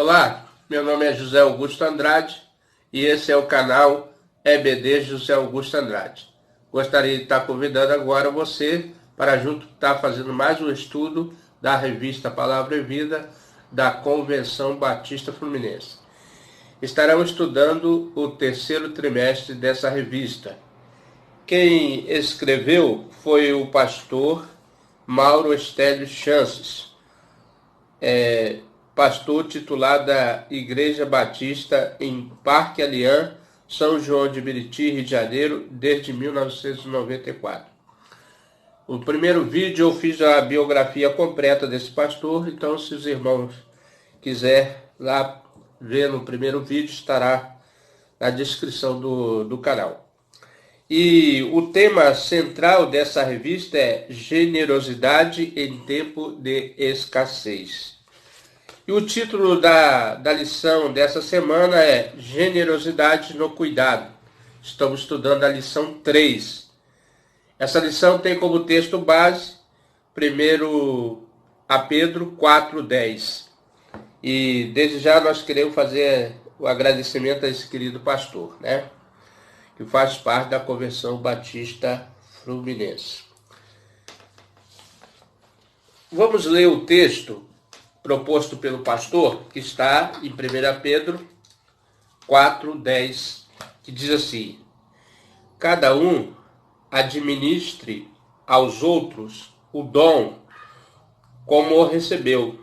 Olá, meu nome é José Augusto Andrade e esse é o canal EBD José Augusto Andrade. Gostaria de estar convidando agora você para junto estar fazendo mais um estudo da revista Palavra e Vida da Convenção Batista Fluminense. Estaremos estudando o terceiro trimestre dessa revista. Quem escreveu foi o pastor Mauro Estélio Chances, pastor titular da Igreja Batista em Parque Alian, São João de Meriti, Rio de Janeiro, desde 1994. O primeiro vídeo eu fiz a biografia completa desse pastor, então se os irmãos quiserem lá ver no primeiro vídeo, estará na descrição do canal. E o tema central dessa revista é generosidade em tempo de escassez. E o título da lição dessa semana é Generosidade no Cuidado. Estamos estudando a lição 3. Essa lição tem como texto base 1 Pedro 4:10. E desde já nós queremos fazer o agradecimento a esse querido pastor, né? Que faz parte da Convenção Batista Fluminense. Vamos ler o texto proposto pelo pastor, que está em 1 Pedro 4:10, que diz assim: cada um administre aos outros o dom como o recebeu,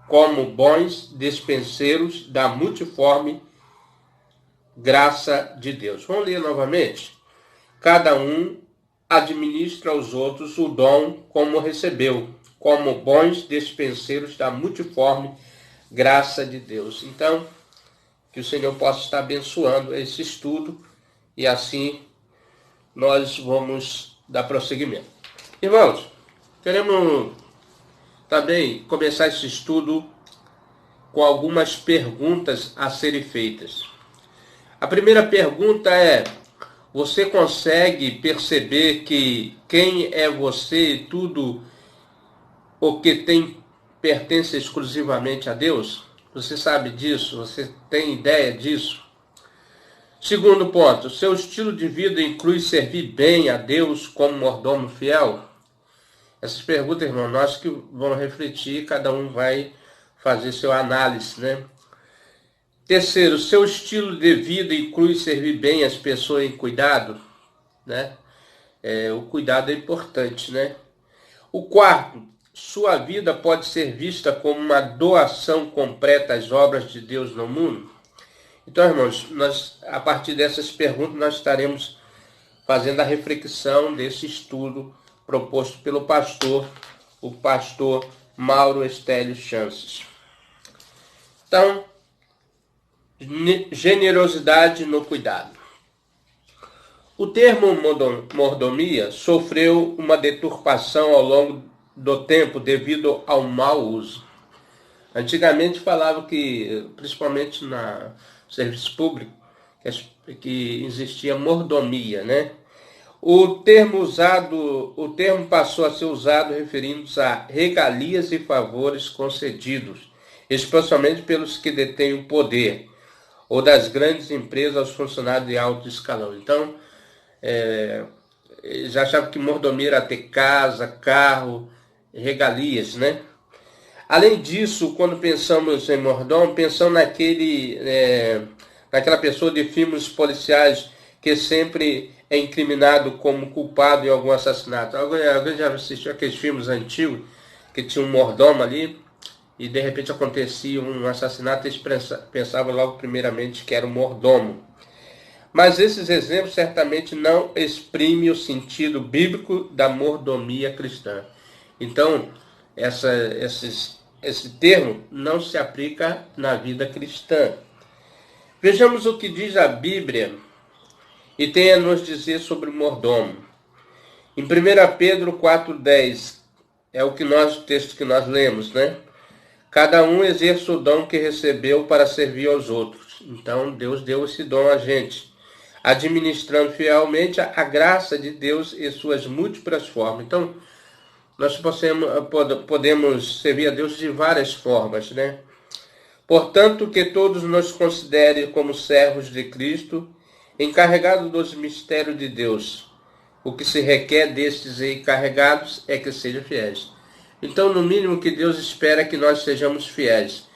como bons despenseiros da multiforme graça de Deus. Vamos ler novamente. Cada um administra aos outros o dom como recebeu, como bons despenseiros da multiforme graça de Deus. Então, que o Senhor possa estar abençoando esse estudo e assim nós vamos dar prosseguimento. Irmãos, queremos também começar esse estudo com algumas perguntas a serem feitas. A primeira pergunta é: você consegue perceber que quem é você e tudo o que tem pertence exclusivamente a Deus? Você sabe disso? Você tem ideia disso? Segundo ponto, seu estilo de vida inclui servir bem a Deus como mordomo fiel? Essas perguntas, irmão, nós que vamos refletir, cada um vai fazer seu análise, né? Terceiro, seu estilo de vida inclui servir bem as pessoas em cuidado, né? O cuidado é importante, né? O quarto, sua vida pode ser vista como uma doação completa às obras de Deus no mundo? Então, irmãos, a partir dessas perguntas, nós estaremos fazendo a reflexão desse estudo proposto pelo pastor, o pastor Mauro Estélio Chances. Então, generosidade no cuidado. O termo mordomia sofreu uma deturpação ao longo do tempo devido ao mau uso. Antigamente falava que, principalmente no serviço público, que existia mordomia, né? O termo passou a ser usado referindo-se a regalias e favores concedidos, especialmente pelos que detêm o poder, ou das grandes empresas aos funcionários de alto escalão. Então, já achava que mordomia era ter casa, carro, regalias, né? Além disso, quando pensamos em mordomo, pensamos naquela pessoa de filmes policiais que sempre é incriminado como culpado em algum assassinato. Alguém já assistiu aqueles filmes antigos que tinha um mordomo ali e de repente acontecia um assassinato e eles pensavam logo primeiramente que era um mordomo. Mas esses exemplos certamente não exprimem o sentido bíblico da mordomia cristã. Então, esse termo não se aplica na vida cristã. Vejamos o que diz a Bíblia e tem a nos dizer sobre o mordomo. Em 1 Pedro 4:10, é o texto que nós lemos, né? Cada um exerce o dom que recebeu para servir aos outros. Então, Deus deu esse dom a gente, administrando fielmente a graça de Deus e suas múltiplas formas. Então, nós podemos servir a Deus de várias formas, né? Portanto, que todos nos considerem como servos de Cristo, encarregados dos mistérios de Deus. O que se requer destes encarregados é que sejam fiéis. Então, no mínimo que Deus espera é que nós sejamos fiéis.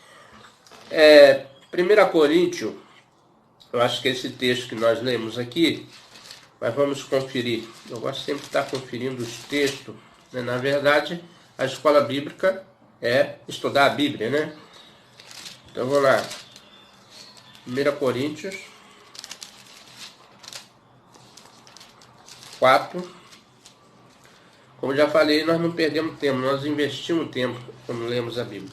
1 Coríntios, eu acho que esse texto que nós lemos aqui, mas vamos conferir. Eu gosto sempre de estar conferindo os textos, né? Na verdade, a escola bíblica é estudar a Bíblia, né? Então vamos lá. 1 Coríntios 4. Como já falei, nós não perdemos tempo, nós investimos tempo quando lemos a Bíblia.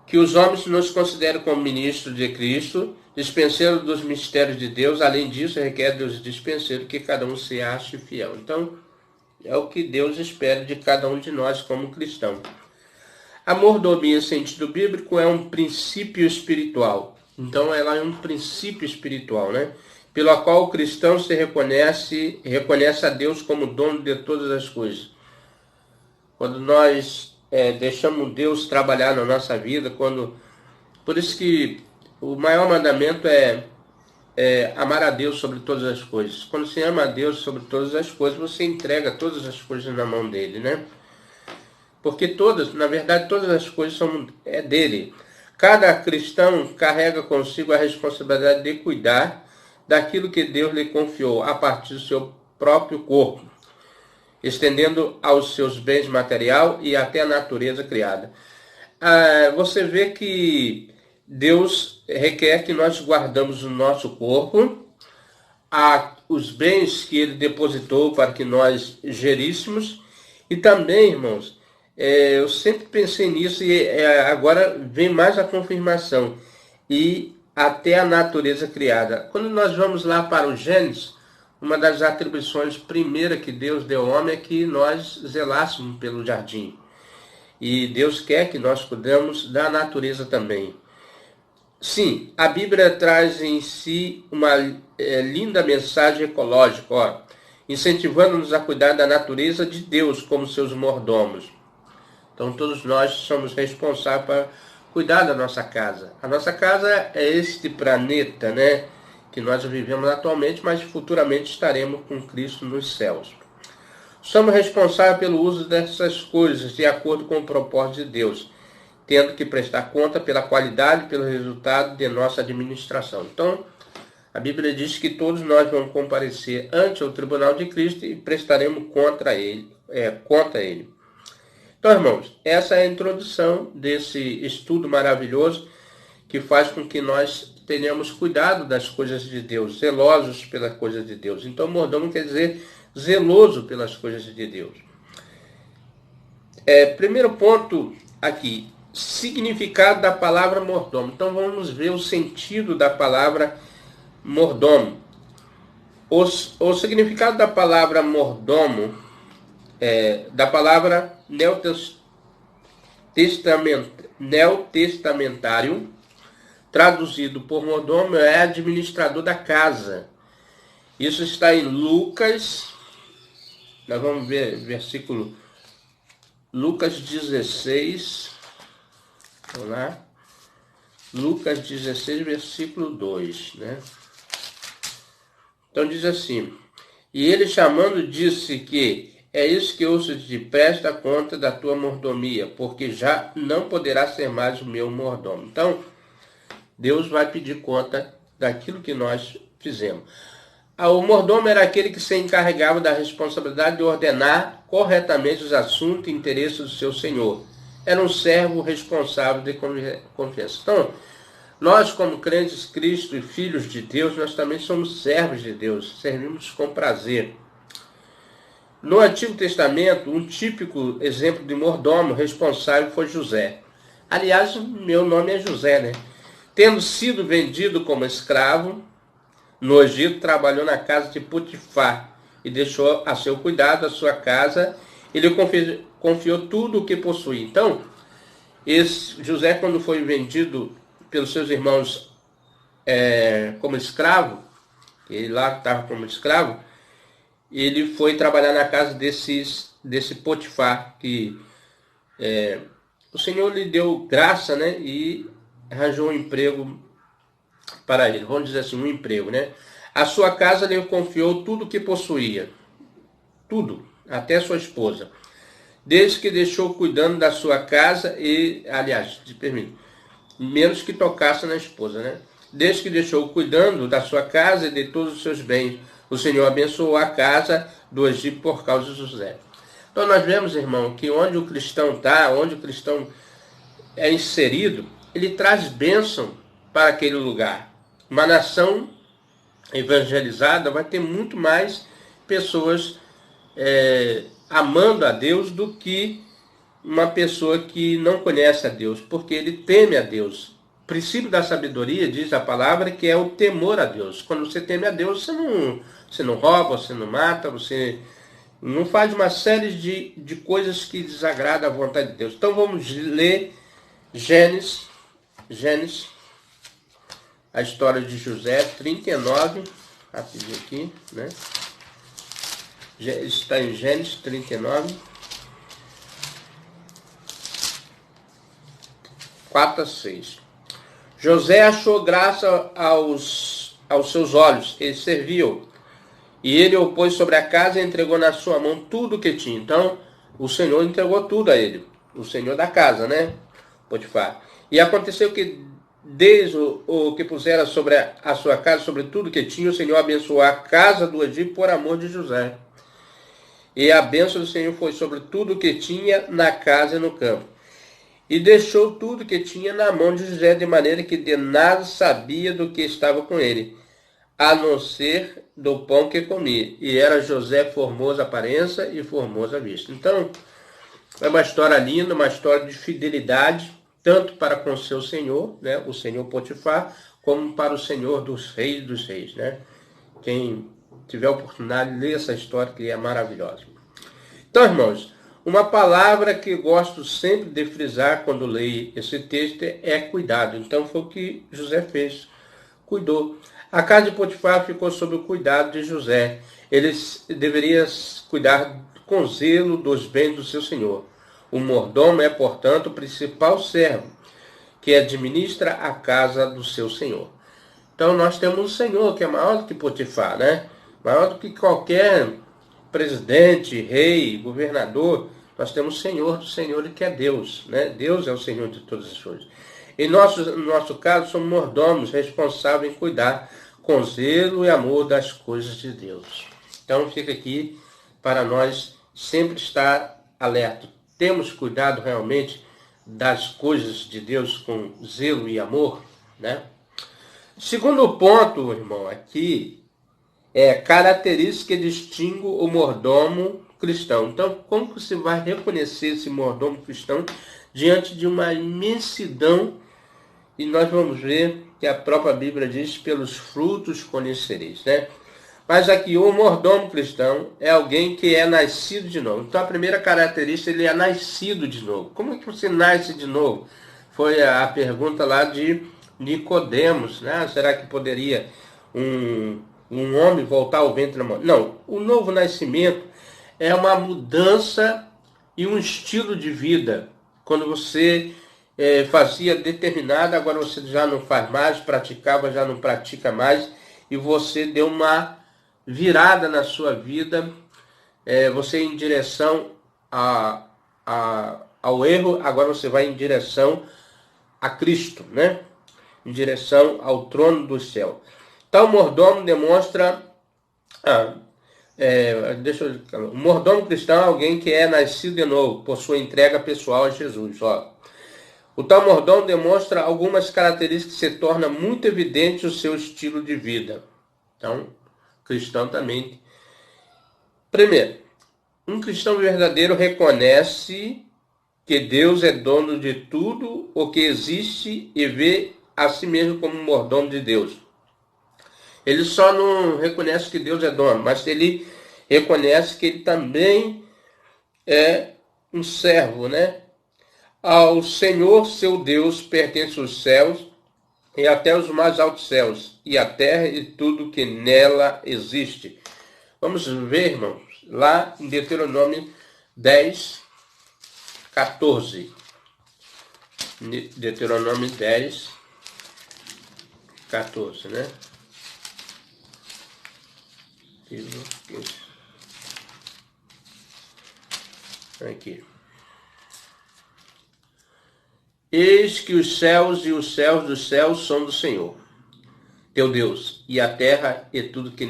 Que os homens nos considerem como ministros de Cristo, dispenseiros dos mistérios de Deus. Além disso, requer dos dispenseiros que cada um se ache fiel. Então, é o que Deus espera de cada um de nós como cristão. A mordomia, em sentido bíblico, é um princípio espiritual. Então, ela é um princípio espiritual, né? Pelo qual o cristão se reconhece a Deus como dono de todas as coisas. Quando nós deixamos Deus trabalhar na nossa vida, por isso que o maior mandamento é amar a Deus sobre todas as coisas. Quando você ama a Deus sobre todas as coisas, você entrega todas as coisas na mão dele, né? Porque na verdade, todas as coisas são dele. Cada cristão carrega consigo a responsabilidade de cuidar daquilo que Deus lhe confiou a partir do seu próprio corpo, estendendo aos seus bens material e até a natureza criada. Você vê que Deus requer que nós guardamos o nosso corpo, os bens que Ele depositou para que nós geríssemos, e também, irmãos, eu sempre pensei nisso e agora vem mais a confirmação, e até a natureza criada. Quando nós vamos lá para o Gênesis, uma das atribuições primeiras que Deus deu ao homem é que nós zelássemos pelo jardim. E Deus quer que nós cuidemos da natureza também. Sim, a Bíblia traz em si uma linda mensagem ecológica, incentivando-nos a cuidar da natureza de Deus como seus mordomos. Então todos nós somos responsáveis para cuidar da nossa casa. A nossa casa é este planeta, né, que nós vivemos atualmente, mas futuramente estaremos com Cristo nos céus. Somos responsáveis pelo uso dessas coisas de acordo com o propósito de Deus, tendo que prestar conta pela qualidade e pelo resultado de nossa administração. Então, a Bíblia diz que todos nós vamos comparecer ante o tribunal de Cristo e prestaremos conta a Ele. Então, irmãos, essa é a introdução desse estudo maravilhoso que faz com que nós tenhamos cuidado das coisas de Deus, zelosos pelas coisas de Deus. Então, mordomo quer dizer zeloso pelas coisas de Deus. Primeiro ponto aqui, significado da palavra mordomo. Então, vamos ver o sentido da palavra mordomo. O significado da palavra mordomo, da palavra neotestamentário, traduzido por mordomo, é administrador da casa. Isso está em Lucas, nós vamos ver versículo Lucas 16, vamos lá, Lucas 16, versículo 2, né? Então diz assim: e ele chamando disse que é isso que ouço de ti, presta conta da tua mordomia, porque já não poderá ser mais o meu mordomo. Então, Deus vai pedir conta daquilo que nós fizemos. O mordomo era aquele que se encarregava da responsabilidade de ordenar corretamente os assuntos e interesses do seu senhor. Era um servo responsável de confiança. Então, nós como crentes de Cristo e filhos de Deus, nós também somos servos de Deus, servimos com prazer. No Antigo Testamento, um típico exemplo de mordomo responsável foi José. Aliás, meu nome é José, né? Tendo sido vendido como escravo no Egito, trabalhou na casa de Potifar e deixou a seu cuidado a sua casa. Ele confiou tudo o que possuía. Então, esse José, quando foi vendido pelos seus irmãos como escravo, ele lá estava como escravo, ele foi trabalhar na casa desse Potifar, que o Senhor lhe deu graça, né? E arranjou um emprego para ele, vamos dizer assim, um emprego, né? A sua casa lhe confiou tudo o que possuía, tudo, até sua esposa. Desde que deixou cuidando da sua casa e, aliás, menos que tocasse na esposa, né? Desde que deixou cuidando da sua casa e de todos os seus bens, o Senhor abençoou a casa do Egito por causa de José. Então nós vemos, irmão, que onde o cristão está, onde o cristão é inserido, ele traz bênção para aquele lugar. Uma nação evangelizada vai ter muito mais pessoas amando a Deus do que uma pessoa que não conhece a Deus, porque ele teme a Deus. O princípio da sabedoria, diz a palavra, que é o temor a Deus. Quando você teme a Deus, você não rouba, você não mata, você não faz uma série de coisas que desagradam a vontade de Deus. Então vamos ler Gênesis, a história de José, 39, rapidinho aqui, né? Está em Gênesis 39, 4 a 6. José achou graça aos seus olhos, ele serviu, e ele o pôs sobre a casa e entregou na sua mão tudo o que tinha. Então, o Senhor entregou tudo a ele, o Senhor da casa, né? Potifar. E aconteceu que, desde o que pusera sobre a sua casa, sobre tudo que tinha, o Senhor abençoou a casa do Egito por amor de José. E a bênção do Senhor foi sobre tudo o que tinha na casa e no campo. E deixou tudo que tinha na mão de José, de maneira que de nada sabia do que estava com ele, a não ser do pão que comia. E era José formoso a aparência e formoso a vista. Então, é uma história linda, uma história de fidelidade, tanto para com o seu senhor, né, o senhor Potifar, como para o Senhor dos reis, né? Quem tiver a oportunidade de ler essa história, que é maravilhosa. Então, irmãos, uma palavra que gosto sempre de frisar quando leio esse texto é cuidado. Então foi o que José fez, cuidou. A casa de Potifar ficou sob o cuidado de José. Ele deveria cuidar com zelo dos bens do seu senhor. O mordomo é, portanto, o principal servo que administra a casa do seu senhor. Então nós temos um senhor que é maior do que Potifar, né? Maior do que qualquer presidente, rei, governador. Nós temos o Senhor do Senhor, que é Deus, né? Deus é o Senhor de todas as coisas. No nosso caso, somos mordomos responsáveis em cuidar com zelo e amor das coisas de Deus. Então fica aqui para nós sempre estar alerta. Temos cuidado realmente das coisas de Deus com zelo e amor, né? Segundo ponto, irmão, aqui é característica que distingue o mordomo cristão. Então, como que você vai reconhecer esse mordomo cristão diante de uma imensidão? E nós vamos ver que a própria Bíblia diz: pelos frutos conhecereis, né? Mas aqui, o mordomo cristão é alguém que é nascido de novo. Então, a primeira característica, ele é nascido de novo. Como é que você nasce de novo? Foi a pergunta lá de Nicodemos, né? Será que poderia um homem voltar ao ventre da mãe? Não, o novo nascimento é uma mudança e um estilo de vida. Quando você fazia determinada, agora você já não faz mais, praticava, já não pratica mais, e você deu uma virada na sua vida, você em direção ao erro, agora você vai em direção a Cristo, né? Em direção ao trono do céu. Então, o mordomo demonstra... o mordomo cristão é alguém que é nascido de novo, por sua entrega pessoal a Jesus. Ó. O tal mordomo demonstra algumas características que se torna muito evidente o seu estilo de vida. Então, cristão também. Primeiro, um cristão verdadeiro reconhece que Deus é dono de tudo o que existe e vê a si mesmo como mordomo de Deus. Ele só não reconhece que Deus é dono, mas ele reconhece que ele também é um servo, né? Ao Senhor, seu Deus, pertence os céus e até os mais altos céus, e a terra e tudo que nela existe. Vamos ver, irmãos, lá em Deuteronômio 10, 14. Deuteronômio 10, 14, né? Aqui. Eis que os céus e os céus dos céus são do Senhor, teu Deus, e a terra e tudo que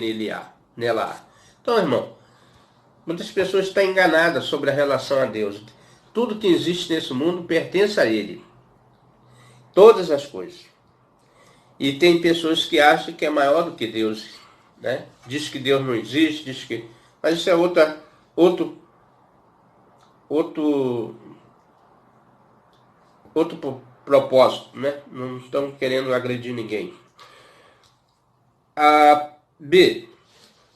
nela há. Então, irmão, muitas pessoas estão enganadas sobre a relação a Deus. Tudo que existe nesse mundo pertence a Ele. Todas as coisas. E tem pessoas que acham que é maior do que Deus, né? Diz que Deus não existe, diz que... Mas isso é outro propósito, né? Não estamos querendo agredir ninguém. B.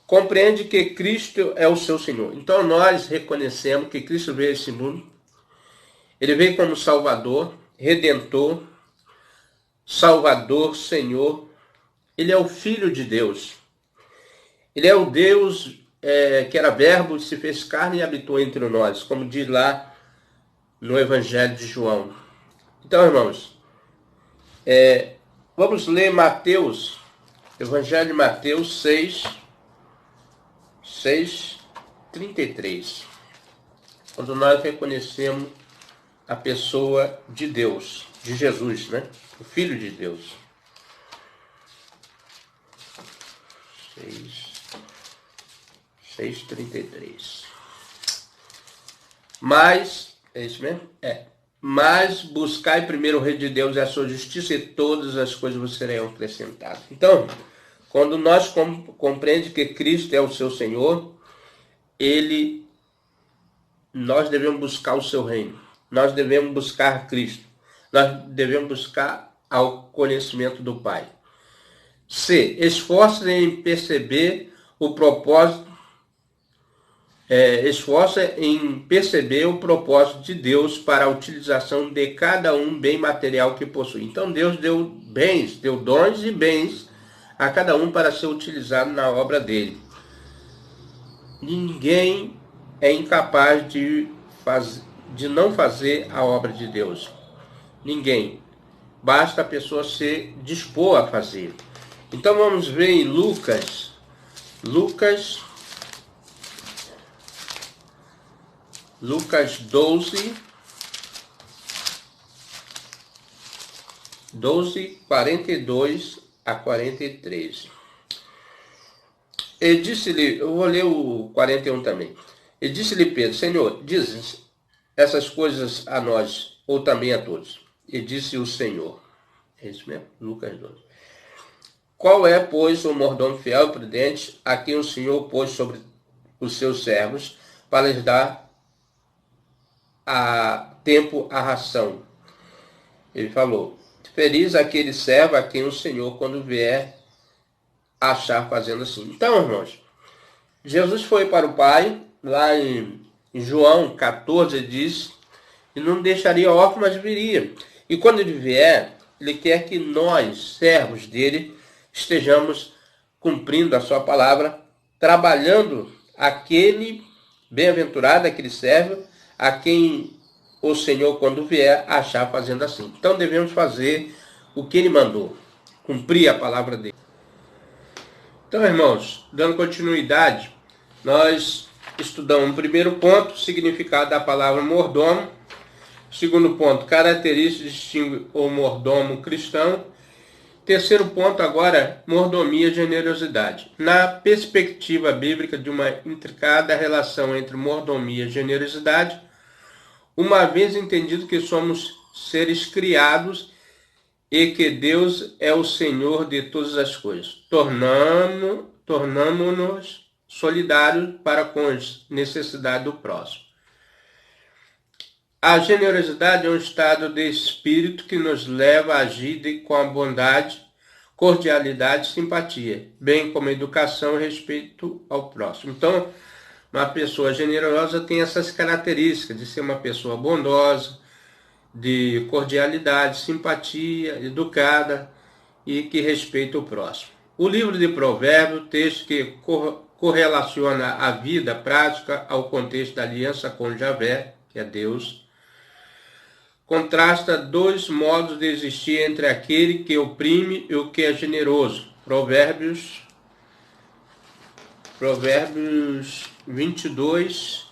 Compreende que Cristo é o seu Senhor. Então nós reconhecemos que Cristo veio a esse mundo. Ele veio como Salvador, Redentor, Salvador, Senhor. Ele é o Filho de Deus. Ele é o Deus que era verbo, se fez carne e habitou entre nós, como diz lá no Evangelho de João. Então, irmãos, vamos ler Mateus, Evangelho de Mateus 6:33. Quando nós reconhecemos a pessoa de Deus, de Jesus, né? O Filho de Deus. 6:33. Mas, é isso mesmo? Mas buscai primeiro o reino de Deus e a sua justiça, e todas as coisas vos serão acrescentadas. Então, quando nós compreendemos que Cristo é o seu Senhor, nós devemos buscar o seu reino. Nós devemos buscar Cristo. Nós devemos buscar ao conhecimento do Pai. C. Esforça em perceber o propósito. Esforça em perceber o propósito de Deus para a utilização de cada bem material que possui. Então Deus deu bens, deu dons e bens a cada um para ser utilizado na obra dele. Ninguém é incapaz de não fazer a obra de Deus. Ninguém. Basta a pessoa se dispor a fazer. Então vamos ver em Lucas 12:42 a 43. E disse-lhe, eu vou ler o 41 também. E disse-lhe Pedro, Senhor, dizes essas coisas a nós, ou também a todos? E disse o Senhor. É isso mesmo? Lucas 12. Qual é, pois, o mordomo fiel e prudente a quem o Senhor pôs sobre os seus servos para lhes dar a tempo a ração? Ele falou, feliz aquele servo a quem o Senhor, quando vier, achar fazendo assim. Então, irmãos, Jesus foi para o Pai, lá em João 14, diz, e não deixaria órfão, mas viria. E quando ele vier, ele quer que nós, servos dele, estejamos cumprindo a sua palavra, trabalhando aquele bem-aventurado, aquele servo, a quem o Senhor, quando vier, achar fazendo assim. Então devemos fazer o que ele mandou, cumprir a palavra dele. Então, irmãos, dando continuidade, nós estudamos o primeiro ponto, significado da palavra mordomo. Segundo ponto, características que distinguem o mordomo cristão. Terceiro ponto agora, mordomia e generosidade. Na perspectiva bíblica de uma intricada relação entre mordomia e generosidade, uma vez entendido que somos seres criados e que Deus é o Senhor de todas as coisas, tornamo-nos solidários para com as necessidades do próximo. A generosidade é um estado de espírito que nos leva a agir com a bondade, cordialidade e simpatia, bem como educação e respeito ao próximo. Então, uma pessoa generosa tem essas características de ser uma pessoa bondosa, de cordialidade, simpatia, educada e que respeita o próximo. O livro de Provérbios, texto que correlaciona a vida prática ao contexto da aliança com Javé, que é Deus, contrasta dois modos de existir entre aquele que oprime e o que é generoso. Provérbios 22,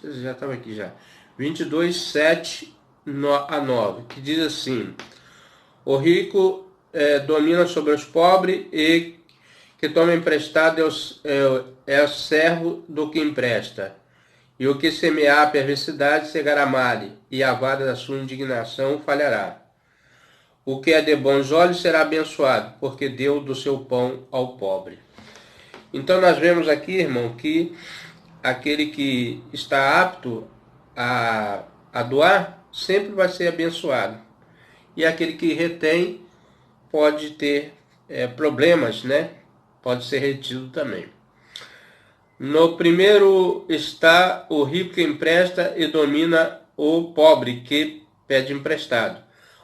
já estava aqui já. 22, 7 a 9, que diz assim: o rico domina sobre os pobres, e que toma emprestado é o servo do que empresta. E o que semear a perversidade cegará male, e a vara da sua indignação falhará. O que é de bons olhos será abençoado, porque deu do seu pão ao pobre. Então nós vemos aqui, irmão, que aquele que está apto a doar sempre vai ser abençoado. E aquele que retém pode ter problemas, né? Pode ser retido também. No primeiro está o rico que empresta e domina o pobre que pede emprestado.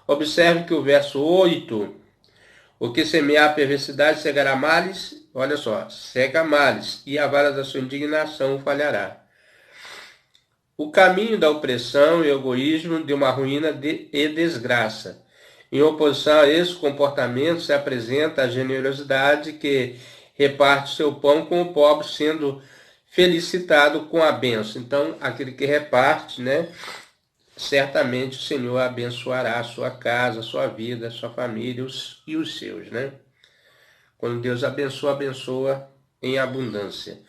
Observe que o verso 8, o que semear a perversidade cegará males, olha só, cega males, e a vara da sua indignação falhará. O caminho da opressão e egoísmo de uma ruína e desgraça. Em oposição a esse comportamento se apresenta a generosidade que reparte seu pão com o pobre, sendo felicitado com a bênção. Então, aquele que reparte, né, certamente o Senhor abençoará a sua casa, a sua vida, a sua família e os seus, né? Quando Deus abençoa, abençoa em abundância.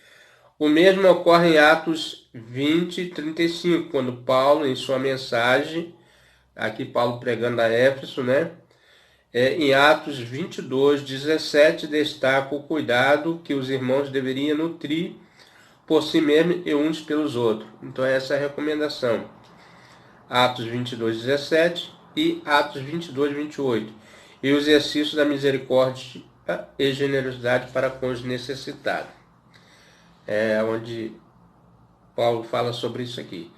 O mesmo ocorre em Atos 20 e 35, quando Paulo, em sua mensagem, aqui Paulo pregando a Éfeso, né? Em Atos 22, 17, destaca o cuidado que os irmãos deveriam nutrir por si mesmos e uns pelos outros. Então essa é a recomendação. Atos 22, 17 e Atos 22, 28. E o exercício da misericórdia e generosidade para com os necessitados. É onde Paulo fala sobre isso aqui.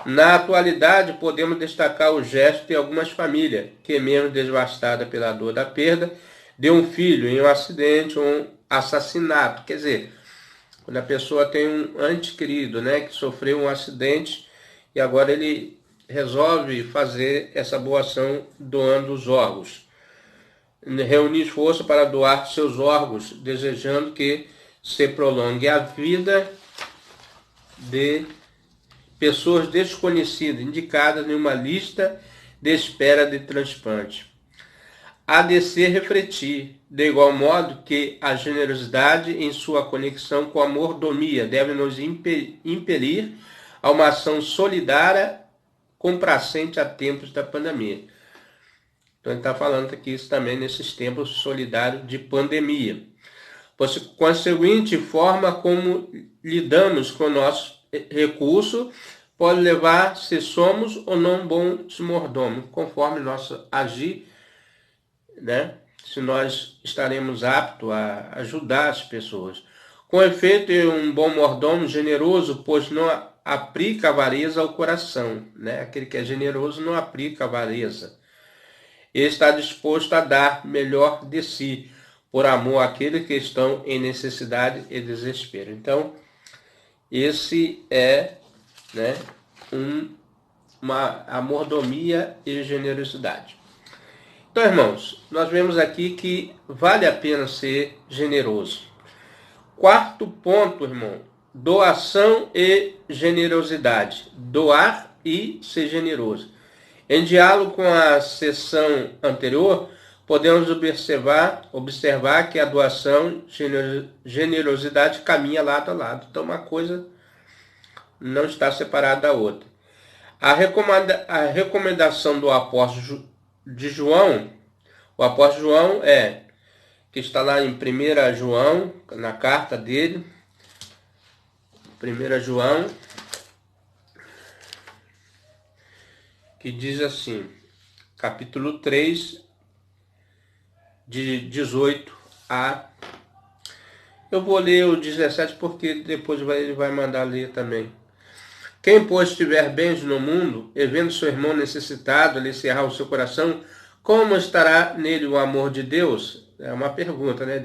Na atualidade, podemos destacar o gesto de algumas famílias, que mesmo devastada pela dor da perda de um filho em um acidente ou um assassinato. Quer dizer, quando a pessoa tem um ente querido, né, que sofreu um acidente e agora ele resolve fazer essa boa ação doando os órgãos. Reunir esforço para doar seus órgãos, desejando que se prolongue a vida de pessoas desconhecidas, indicadas em uma lista de espera de transplante. Há de se refletir, de igual modo que a generosidade em sua conexão com a mordomia deve nos impelir a uma ação solidária complacente a tempos da pandemia. Então ele está falando aqui isso também nesses tempos solidários de pandemia. Com a seguinte forma como lidamos com o nosso recurso pode levar se somos ou não bons mordomos, conforme nosso agir, né? Se nós estaremos aptos a ajudar as pessoas. Com efeito, um bom mordomo generoso, pois não aplica avareza ao coração, né? Aquele que é generoso não aplica avareza. Ele está disposto a dar melhor de si, por amor àqueles que estão em necessidade e desespero. Então, esse é, né, a mordomia e generosidade. Então, irmãos, nós vemos aqui que vale a pena ser generoso. Quarto ponto, irmão, doação e generosidade. Doar e ser generoso. Em diálogo com a sessão anterior, podemos observar que a doação e generosidade caminham lado a lado. Então, uma coisa não está separada da outra. A recomendação do apóstolo de João, o apóstolo João que está lá em 1 João, na carta dele, 1 João, que diz assim, capítulo 3, de 18 a... Eu vou ler o 17 porque depois ele vai mandar ler também. Quem, pois, tiver bens no mundo, e vendo seu irmão necessitado, lhe cerrar o seu coração, como estará nele o amor de Deus? É uma pergunta, né?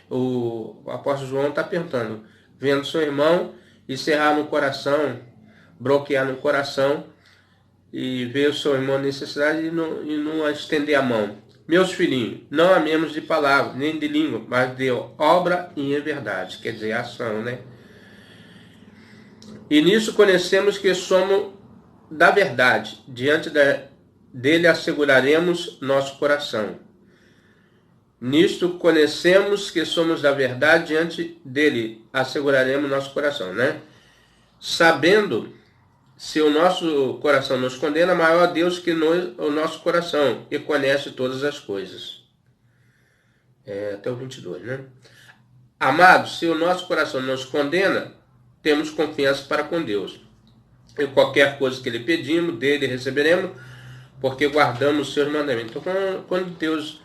O apóstolo João está perguntando. Vendo seu irmão e cerrar no coração, bloquear no coração, e ver o seu irmão em necessidade e não estender a mão. Meus filhinhos, não amemos de palavra, nem de língua, mas de obra e em verdade, quer dizer, ação, né? E nisso conhecemos que somos da verdade, dele asseguraremos nosso coração. Nisto conhecemos que somos da verdade, diante dele asseguraremos nosso coração, né? Sabendo, se o nosso coração nos condena, maior Deus que o nosso coração, e conhece todas as coisas. Até o 22, né? Amados, se o nosso coração nos condena, temos confiança para com Deus. E qualquer coisa que lhe pedimos, dele receberemos, porque guardamos os seus mandamentos. Então, quando Deus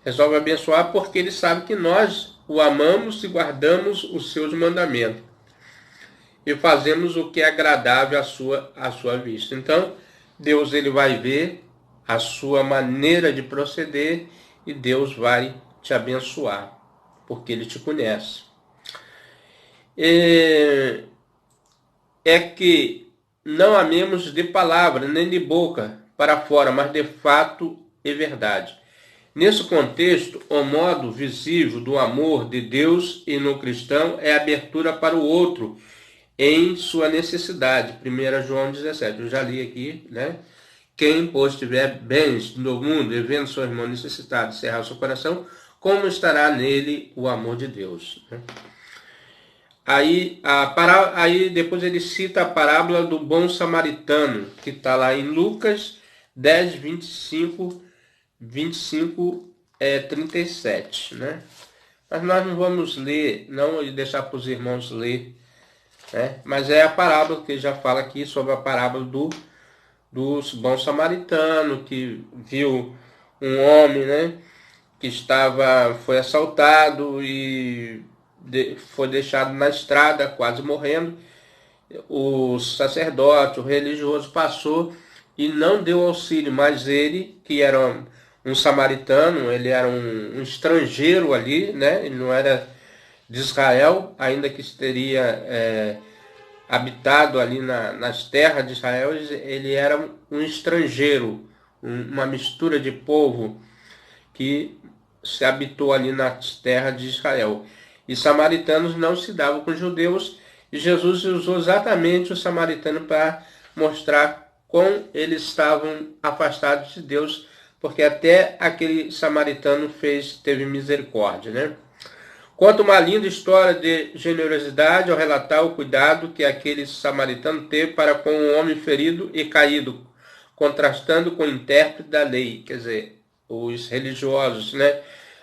resolve abençoar, porque ele sabe que nós o amamos e guardamos os seus mandamentos. E fazemos o que é agradável à sua vista. Então, Deus ele vai ver a sua maneira de proceder e Deus vai te abençoar, porque ele te conhece. É que não amemos de palavra, nem de boca para fora, mas de fato e verdade. Nesse contexto, o modo visível do amor de Deus e no cristão é a abertura para o outro em sua necessidade. 1 João 17, eu já li aqui, né? Quem, pois, tiver bens no mundo e vendo seu irmão necessitado cerrar o seu coração, como estará nele o amor de Deus? Aí depois ele cita a parábola do bom samaritano, que está lá em Lucas 10, 25, 37, né? Mas nós não vamos ler, não deixar para os irmãos ler, né? Mas é a parábola que já fala aqui sobre a parábola do bom samaritano, que viu um homem, né, que foi assaltado e foi deixado na estrada, quase morrendo. O sacerdote, o religioso, passou e não deu auxílio, mas ele, que era um samaritano, ele era um estrangeiro ali, né? Ele não era de Israel, ainda que teria habitado ali nas terras de Israel, ele era um estrangeiro, uma mistura de povo que se habitou ali nas terras de Israel. E samaritanos não se davam com judeus, e Jesus usou exatamente o samaritano para mostrar como eles estavam afastados de Deus, porque até aquele samaritano teve misericórdia, né? Conta uma linda história de generosidade ao relatar o cuidado que aquele samaritano teve para com um homem ferido e caído, contrastando com o intérprete da lei, quer dizer, os religiosos, né?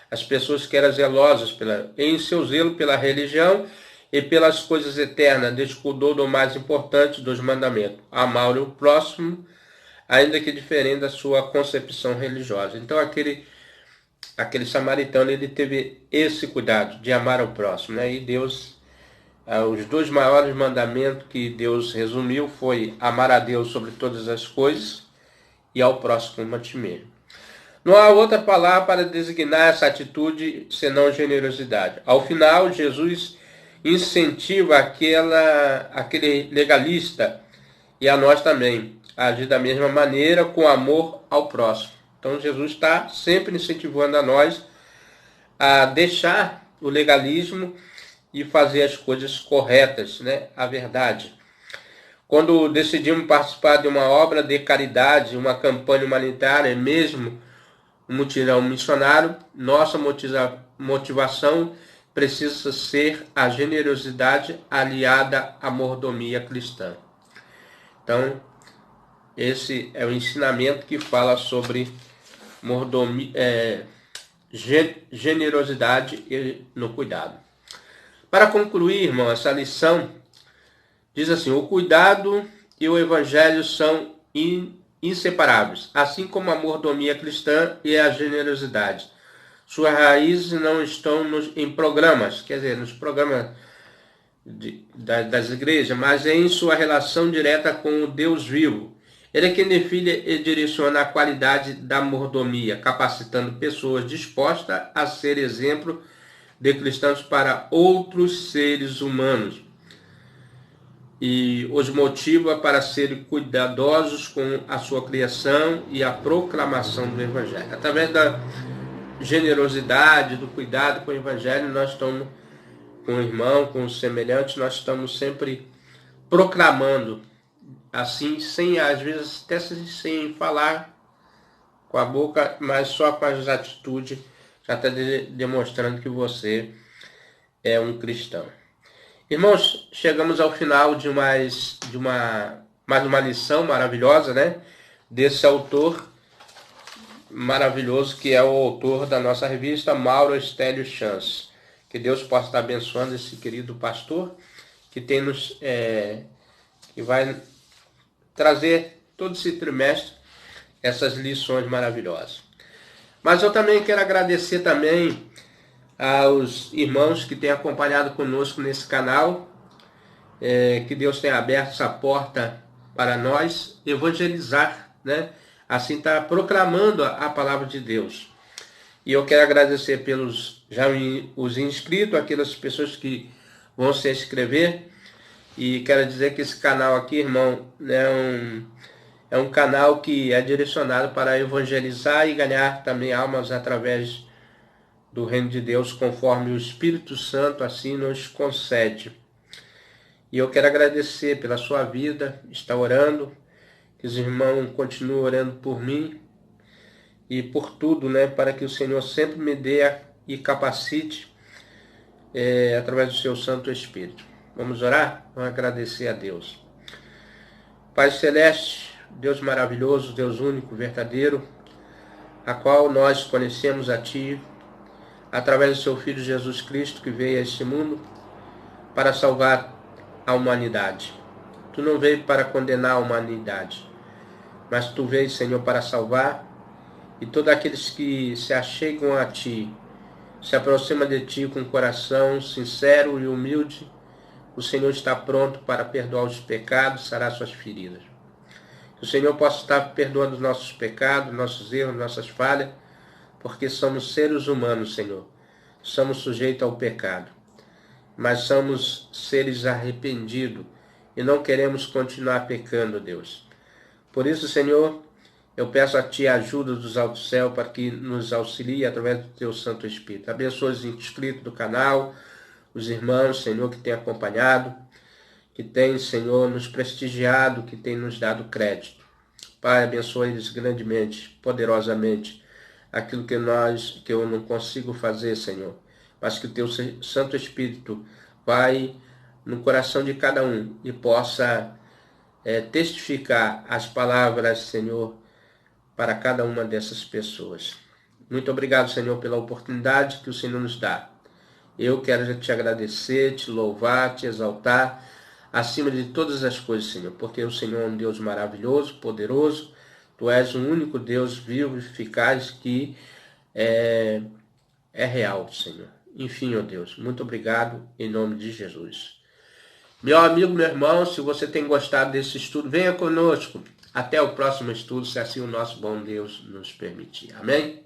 As pessoas que eram zelosas em seu zelo pela religião e pelas coisas eternas, descuidou do mais importante dos mandamentos, amar o próximo, ainda que diferente da sua concepção religiosa. Então aquele samaritano, ele teve esse cuidado de amar ao próximo, né? E Deus, os dois maiores mandamentos que Deus resumiu foi amar a Deus sobre todas as coisas e ao próximo como a ti mesmo. Não há outra palavra para designar essa atitude senão generosidade. Ao final, Jesus incentiva aquele legalista e a nós também a agir da mesma maneira com amor ao próximo. Então Jesus está sempre incentivando a nós a deixar o legalismo e fazer as coisas corretas, né? A verdade. Quando decidimos participar de uma obra de caridade, uma campanha humanitária, mesmo um mutirão missionário, nossa motivação precisa ser a generosidade aliada à mordomia cristã. Então, esse é o ensinamento que fala sobre generosidade no cuidado. Para concluir, irmão, essa lição diz assim: o cuidado e o evangelho são inseparáveis, assim como a mordomia cristã e a generosidade. Suas raízes não estão em programas, quer dizer, nos programas das igrejas, mas em sua relação direta com o Deus vivo. Ele é quem define e direciona a qualidade da mordomia, capacitando pessoas dispostas a ser exemplo de cristãos para outros seres humanos. e os motiva para serem cuidadosos com a sua criação e a proclamação do Evangelho. Através da generosidade, do cuidado com o Evangelho, nós estamos com o irmão, com os semelhantes, nós estamos sempre proclamando, assim, sem, às vezes, até sem falar com a boca, mas só com as atitudes, já está demonstrando que você é um cristão. Irmãos, chegamos ao final de mais uma lição maravilhosa, né? Desse autor maravilhoso que é o autor da nossa revista, Mauro Estélio Chance. Que Deus possa estar abençoando esse querido pastor que tem que vai trazer todo esse trimestre essas lições maravilhosas. Mas eu também quero agradecer também aos irmãos que têm acompanhado conosco nesse canal, que Deus tenha aberto essa porta para nós evangelizar, né? Assim está proclamando a palavra de Deus. E eu quero agradecer pelos os inscritos, aquelas pessoas que vão se inscrever. E quero dizer que esse canal aqui, irmão, é um canal que é direcionado para evangelizar e ganhar também almas através do reino de Deus, conforme o Espírito Santo assim nos concede. E eu quero agradecer pela sua vida, estar orando, que os irmãos continuem orando por mim e por tudo, né, para que o Senhor sempre me dê e capacite através do seu Santo Espírito. Vamos orar? Vamos agradecer a Deus. Pai Celeste, Deus maravilhoso, Deus único, verdadeiro, a qual nós conhecemos a Ti, através do Seu Filho Jesus Cristo, que veio a este mundo para salvar a humanidade. Tu não veio para condenar a humanidade, mas Tu veio, Senhor, para salvar, e todos aqueles que se achegam a Ti, se aproximam de Ti com um coração sincero e humilde, o Senhor está pronto para perdoar os pecados, sarar suas feridas. Que o Senhor possa estar perdoando os nossos pecados, nossos erros, nossas falhas, porque somos seres humanos, Senhor. Somos sujeitos ao pecado, mas somos seres arrependidos e não queremos continuar pecando, Deus. Por isso, Senhor, eu peço a Ti a ajuda dos altos do céu para que nos auxilie através do Teu Santo Espírito. Abençoe os inscritos do canal, os irmãos, Senhor, que têm acompanhado, que têm, Senhor, nos prestigiado, que têm nos dado crédito. Pai, abençoe eles grandemente, poderosamente, aquilo que eu não consigo fazer, Senhor, mas que o Teu Santo Espírito vai no coração de cada um e possa testificar as palavras, Senhor, para cada uma dessas pessoas. Muito obrigado, Senhor, pela oportunidade que o Senhor nos dá. Eu quero te agradecer, te louvar, te exaltar, acima de todas as coisas, Senhor, porque o Senhor é um Deus maravilhoso, poderoso. Tu és o único Deus vivo e eficaz que é real, Senhor. Enfim, ó Deus, muito obrigado em nome de Jesus. Meu amigo, meu irmão, se você tem gostado desse estudo, venha conosco. Até o próximo estudo, se assim o nosso bom Deus nos permitir. Amém?